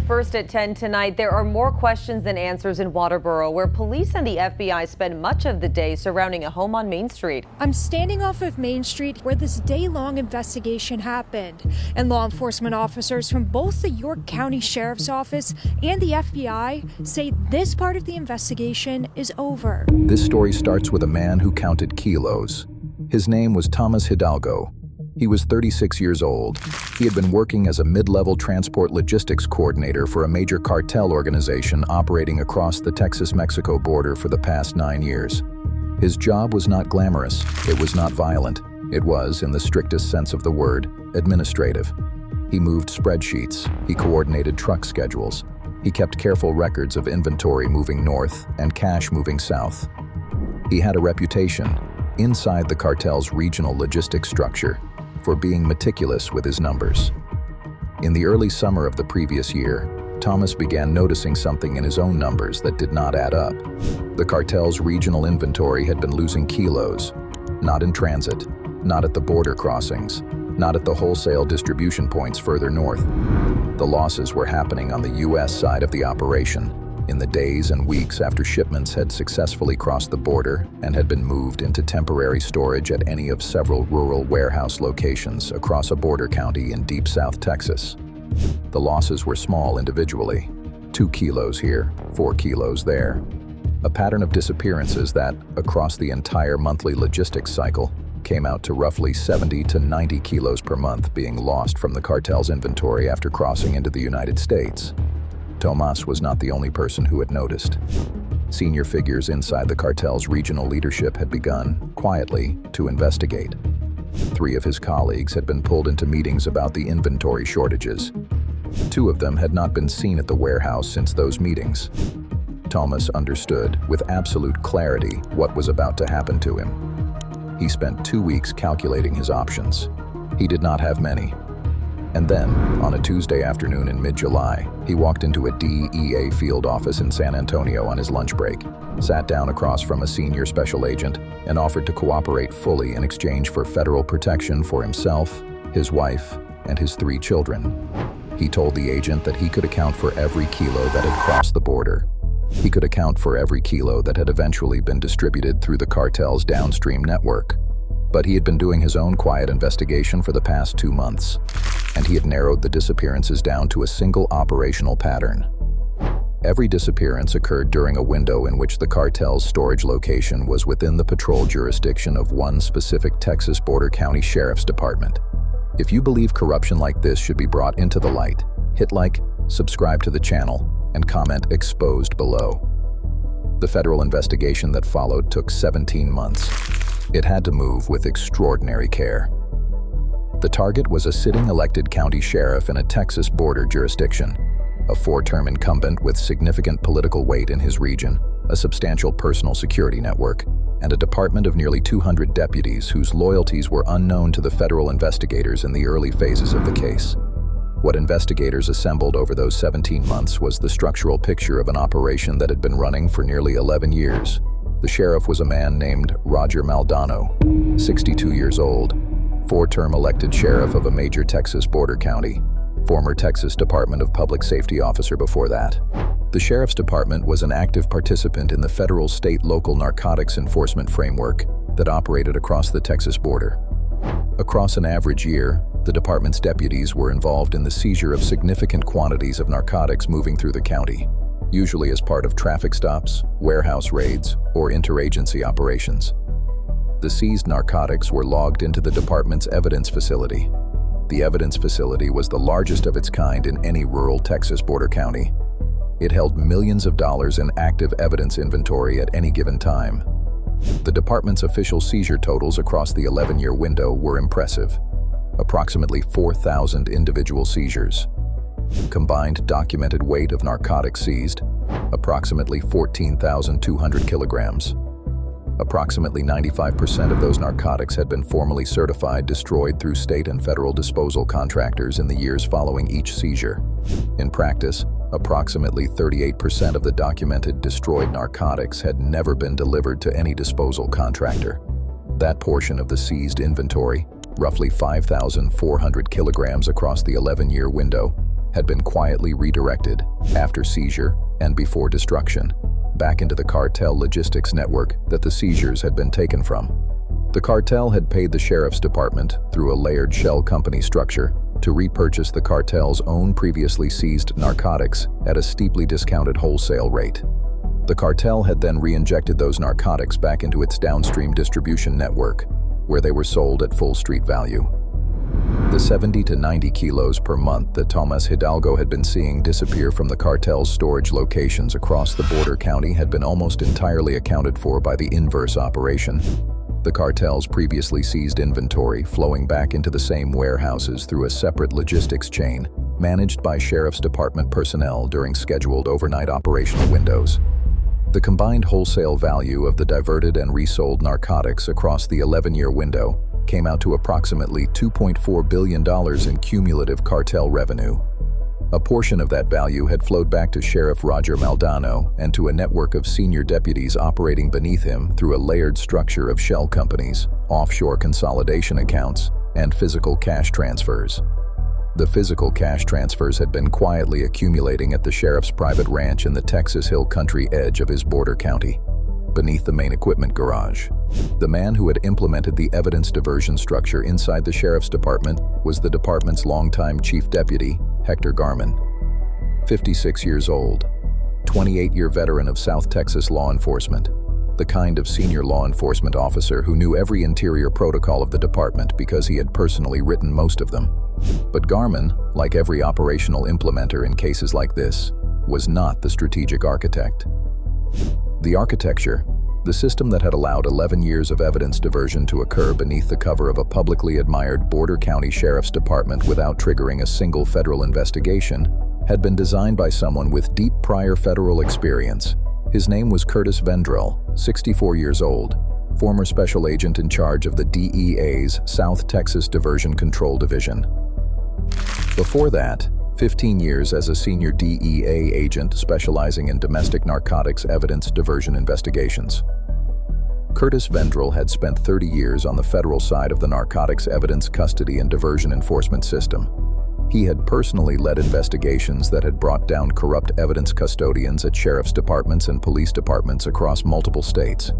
First at 10 tonight, there are more questions than answers in Waterboro, where police and the FBI spend much of the day surrounding a home on Main Street. I'm standing off of Main Street where this day-long investigation happened, and law enforcement officers from both the York County Sheriff's Office and the FBI say this part of the investigation is over. This story starts with a man who counted kilos. His name was Thomas Hidalgo. He was 36 years old. He had been working as a mid-level transport logistics coordinator for a major cartel organization operating across the Texas-Mexico border for the past 9 years. His job was not glamorous. It was not violent. It was, in the strictest sense of the word, administrative. He moved spreadsheets. He coordinated truck schedules. He kept careful records of inventory moving north and cash moving south. He had a reputation, inside the cartel's regional logistics structure, for being meticulous with his numbers. In the early summer of the previous year, Thomas began noticing something in his own numbers that did not add up. The cartel's regional inventory had been losing kilos, not in transit, not at the border crossings, not at the wholesale distribution points further north. The losses were happening on the U.S. side of the operation, in the days and weeks after shipments had successfully crossed the border and had been moved into temporary storage at any of several rural warehouse locations across a border county in deep South Texas. The losses were small individually, 2 kilos here, 4 kilos there. A pattern of disappearances that, across the entire monthly logistics cycle, came out to roughly 70 to 90 kilos per month being lost from the cartel's inventory after crossing into the United States. Tomas was not the only person who had noticed. Senior figures inside the cartel's regional leadership had begun, quietly, to investigate. 3 of his colleagues had been pulled into meetings about the inventory shortages. 2 of them had not been seen at the warehouse since those meetings. Tomas understood, with absolute clarity, what was about to happen to him. He spent 2 weeks calculating his options. He did not have many. And then, on a Tuesday afternoon in mid-July, he walked into a DEA field office in San Antonio on his lunch break, sat down across from a senior special agent, and offered to cooperate fully in exchange for federal protection for himself, his wife, and his 3 children. He told the agent that he could account for every kilo that had crossed the border. He could account for every kilo that had eventually been distributed through the cartel's downstream network. But he had been doing his own quiet investigation for the past 2 months, and he had narrowed the disappearances down to a single operational pattern. Every disappearance occurred during a window in which the cartel's storage location was within the patrol jurisdiction of one specific Texas Border County Sheriff's Department. If you believe corruption like this should be brought into the light, hit like, subscribe to the channel, and comment "exposed" below. The federal investigation that followed took 17 months. It had to move with extraordinary care. The target was a sitting elected county sheriff in a Texas border jurisdiction, a 4-term incumbent with significant political weight in his region, a substantial personal security network, and a department of nearly 200 deputies whose loyalties were unknown to the federal investigators in the early phases of the case. What investigators assembled over those 17 months was the structural picture of an operation that had been running for nearly 11 years. The sheriff was a man named Roger Maldonado, 62 years old, 4-term elected sheriff of a major Texas border county, former Texas Department of Public Safety officer before that. The Sheriff's Department was an active participant in the federal state-local narcotics enforcement framework that operated across the Texas border. Across an average year, the department's deputies were involved in the seizure of significant quantities of narcotics moving through the county, usually as part of traffic stops, warehouse raids, or interagency operations. The seized narcotics were logged into the department's evidence facility. The evidence facility was the largest of its kind in any rural Texas border county. It held millions of dollars in active evidence inventory at any given time. The department's official seizure totals across the 11-year window were impressive. Approximately 4,000 individual seizures. Combined documented weight of narcotics seized, approximately 14,200 kilograms. Approximately 95% of those narcotics had been formally certified destroyed through state and federal disposal contractors in the years following each seizure. In practice, approximately 38% of the documented destroyed narcotics had never been delivered to any disposal contractor. That portion of the seized inventory, roughly 5,400 kilograms across the 11-year window, had been quietly redirected, after seizure and before destruction, back into the cartel logistics network that the seizures had been taken from. The cartel had paid the sheriff's department, through a layered shell company structure, to repurchase the cartel's own previously seized narcotics at a steeply discounted wholesale rate. The cartel had then re-injected those narcotics back into its downstream distribution network, where they were sold at full street value. The 70 to 90 kilos per month that Tomas Hidalgo had been seeing disappear from the cartel's storage locations across the border county had been almost entirely accounted for by the inverse operation. The cartel's previously seized inventory flowing back into the same warehouses through a separate logistics chain, managed by Sheriff's Department personnel during scheduled overnight operational windows. The combined wholesale value of the diverted and resold narcotics across the 11-year window came out to approximately $2.4 billion in cumulative cartel revenue. A portion of that value had flowed back to Sheriff Roger Maldonado and to a network of senior deputies operating beneath him through a layered structure of shell companies, offshore consolidation accounts, and physical cash transfers. The physical cash transfers had been quietly accumulating at the sheriff's private ranch in the Texas Hill Country edge of his border county, beneath the main equipment garage. The man who had implemented the evidence diversion structure inside the sheriff's department was the department's longtime chief deputy, Hector Garman. 56 years old, 28-year veteran of South Texas law enforcement, the kind of senior law enforcement officer who knew every interior protocol of the department because he had personally written most of them. But Garman, like every operational implementer in cases like this, was not the strategic architect. The architecture, the system that had allowed 11 years of evidence diversion to occur beneath the cover of a publicly admired border county sheriff's department without triggering a single federal investigation, had been designed by someone with deep prior federal experience. His name was Curtis Vendrell, 64 years old, former special agent in charge of the DEA's South Texas Diversion Control Division. Before that, 15 years as a senior DEA agent specializing in domestic narcotics evidence diversion investigations. Curtis Vendrell had spent 30 years on the federal side of the narcotics evidence custody and diversion enforcement system. He had personally led investigations that had brought down corrupt evidence custodians at sheriff's departments and police departments across multiple states.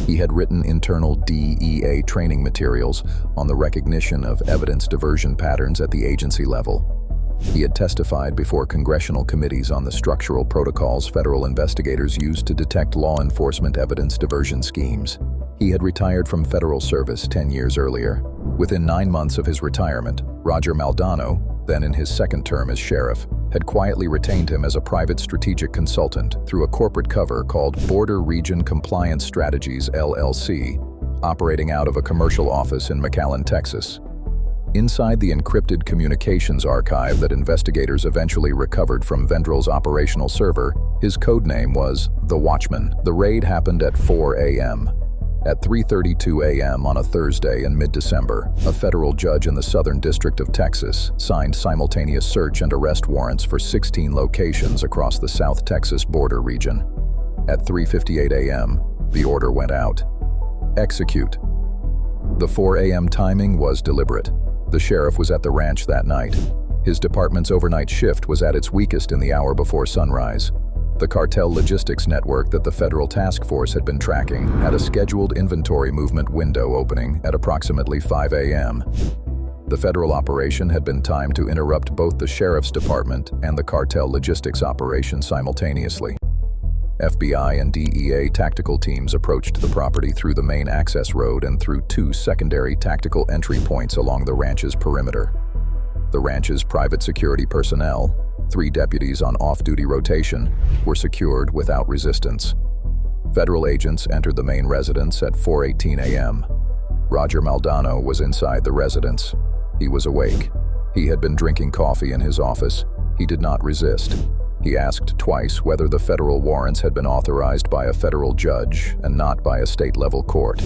He had written internal DEA training materials on the recognition of evidence diversion patterns at the agency level. He had testified before congressional committees on the structural protocols federal investigators used to detect law enforcement evidence diversion schemes. He had retired from federal service 10 years earlier. Within 9 months of his retirement, Roger Maldonado, then in his second term as sheriff, had quietly retained him as a private strategic consultant through a corporate cover called Border Region Compliance Strategies, LLC, operating out of a commercial office in McAllen, Texas. Inside the encrypted communications archive that investigators eventually recovered from Vendrell's operational server, his codename was The Watchman. The raid happened at 4 a.m. At 3:32 a.m. on a Thursday in mid-December, a federal judge in the Southern District of Texas signed simultaneous search and arrest warrants for 16 locations across the South Texas border region. At 3:58 a.m., the order went out. Execute. The 4 a.m. timing was deliberate. The sheriff was at the ranch that night. His department's overnight shift was at its weakest in the hour before sunrise. The cartel logistics network that the federal task force had been tracking had a scheduled inventory movement window opening at approximately 5 a.m. The federal operation had been timed to interrupt both the sheriff's department and the cartel logistics operation simultaneously. FBI and DEA tactical teams approached the property through the main access road and through 2 secondary tactical entry points along the ranch's perimeter. The ranch's private security personnel, 3 deputies on off-duty rotation, were secured without resistance. Federal agents entered the main residence at 4:18 a.m. Roger Maldonado was inside the residence. He was awake. He had been drinking coffee in his office. He did not resist. He asked twice whether the federal warrants had been authorized by a federal judge and not by a state-level court.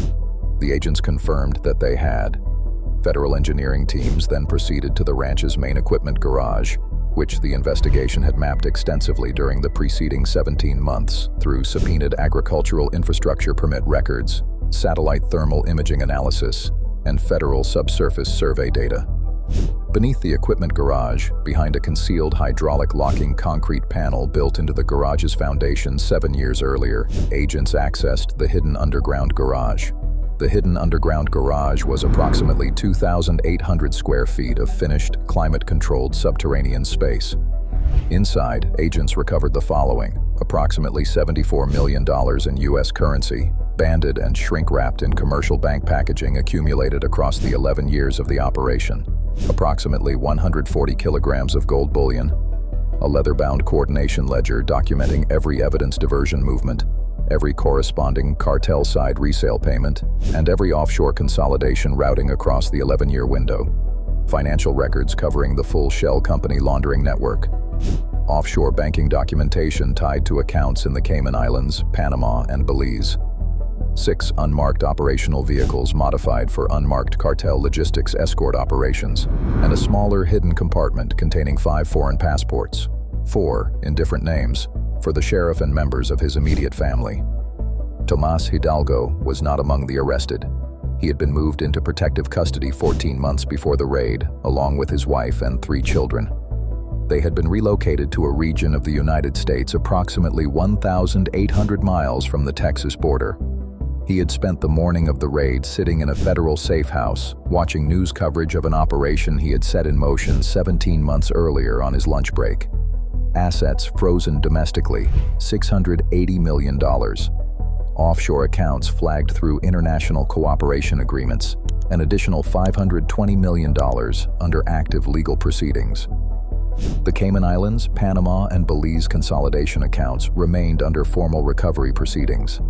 The agents confirmed that they had. Federal engineering teams then proceeded to the ranch's main equipment garage, which the investigation had mapped extensively during the preceding 17 months through subpoenaed agricultural infrastructure permit records, satellite thermal imaging analysis, and federal subsurface survey data. Beneath the equipment garage, behind a concealed hydraulic locking concrete panel built into the garage's foundation 7 years earlier, agents accessed the hidden underground garage. The hidden underground garage was approximately 2,800 square feet of finished, climate-controlled subterranean space. Inside, agents recovered the following: approximately $74 million in U.S. currency, banded and shrink-wrapped in commercial bank packaging accumulated across the 11 years of the operation, approximately 140 kilograms of gold bullion, a leather-bound coordination ledger documenting every evidence diversion movement, every corresponding cartel-side resale payment, and every offshore consolidation routing across the 11-year window. Financial records covering the full shell company laundering network. Offshore banking documentation tied to accounts in the Cayman Islands, Panama, and Belize. 6 unmarked operational vehicles modified for unmarked cartel logistics escort operations, and a smaller hidden compartment containing 5 foreign passports, 4 in different names, for the sheriff and members of his immediate family. Tomas Hidalgo was not among the arrested. He had been moved into protective custody 14 months before the raid, along with his wife and 3 children. They had been relocated to a region of the United States approximately 1,800 miles from the Texas border. He had spent the morning of the raid sitting in a federal safe house, watching news coverage of an operation he had set in motion 17 months earlier on his lunch break. Assets frozen domestically, $680 million. Offshore accounts flagged through international cooperation agreements, an additional $520 million under active legal proceedings. The Cayman Islands, Panama, and Belize consolidation accounts remained under formal recovery proceedings.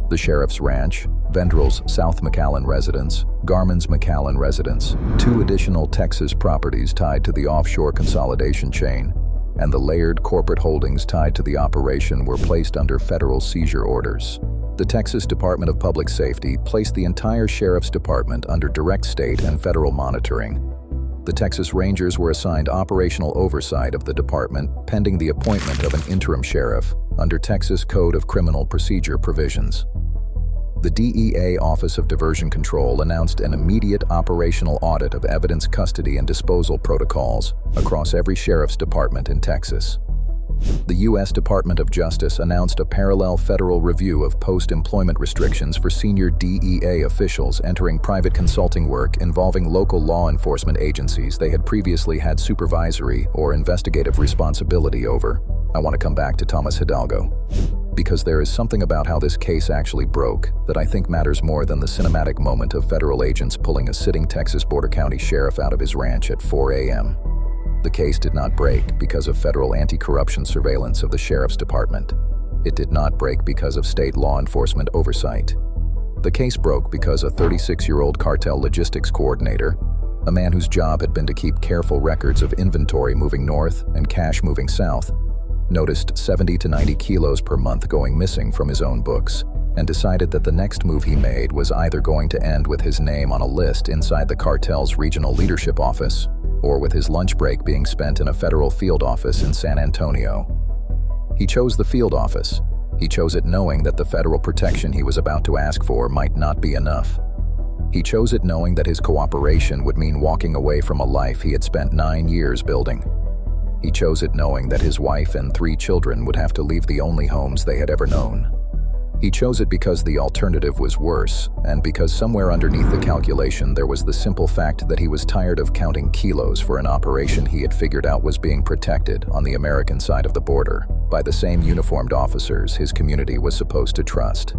The Sheriff's Ranch, Vendrell's South McAllen residence, Garman's McAllen residence, 2 additional Texas properties tied to the offshore consolidation chain, and the layered corporate holdings tied to the operation were placed under federal seizure orders. The Texas Department of Public Safety placed the entire Sheriff's Department under direct state and federal monitoring. The Texas Rangers were assigned operational oversight of the department pending the appointment of an interim sheriff under Texas Code of Criminal Procedure provisions. The DEA Office of Diversion Control announced an immediate operational audit of evidence custody and disposal protocols across every sheriff's department in Texas. The U.S. Department of Justice announced a parallel federal review of post-employment restrictions for senior DEA officials entering private consulting work involving local law enforcement agencies they had previously had supervisory or investigative responsibility over. I want to come back to Tomas Hidalgo, because there is something about how this case actually broke that I think matters more than the cinematic moment of federal agents pulling a sitting Texas Border County sheriff out of his ranch at 4 a.m. The case did not break because of federal anti-corruption surveillance of the Sheriff's Department. It did not break because of state law enforcement oversight. The case broke because a 36-year-old cartel logistics coordinator, a man whose job had been to keep careful records of inventory moving north and cash moving south, noticed 70 to 90 kilos per month going missing from his own books, and decided that the next move he made was either going to end with his name on a list inside the cartel's regional leadership office, or with his lunch break being spent in a federal field office in San Antonio. He chose the field office. He chose it knowing that the federal protection he was about to ask for might not be enough. He chose it knowing that his cooperation would mean walking away from a life he had spent 9 years building. He chose it knowing that his wife and 3 children would have to leave the only homes they had ever known. He chose it because the alternative was worse, and because somewhere underneath the calculation there was the simple fact that he was tired of counting kilos for an operation he had figured out was being protected on the American side of the border by the same uniformed officers his community was supposed to trust.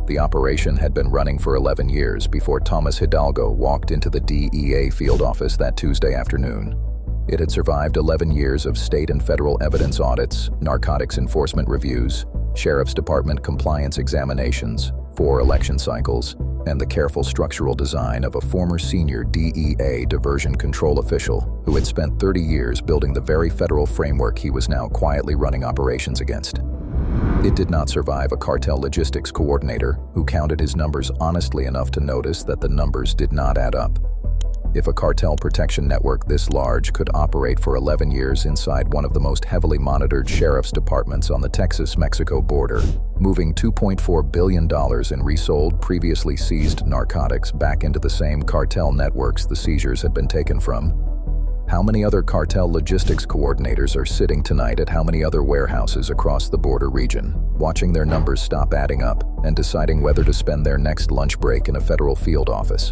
The operation had been running for 11 years before Tomas Hidalgo walked into the DEA field office that Tuesday afternoon. It had survived 11 years of state and federal evidence audits, narcotics enforcement reviews, Sheriff's Department compliance examinations, 4 election cycles, and the careful structural design of a former senior DEA diversion control official who had spent 30 years building the very federal framework he was now quietly running operations against. It did not survive a cartel logistics coordinator who counted his numbers honestly enough to notice that the numbers did not add up. If a cartel protection network this large could operate for 11 years inside one of the most heavily monitored sheriff's departments on the Texas-Mexico border, moving $2.4 billion in resold, previously seized narcotics back into the same cartel networks the seizures had been taken from, How many other cartel logistics coordinators are sitting tonight at how many other warehouses across the border region, watching their numbers stop adding up and deciding whether to spend their next lunch break in a federal field office?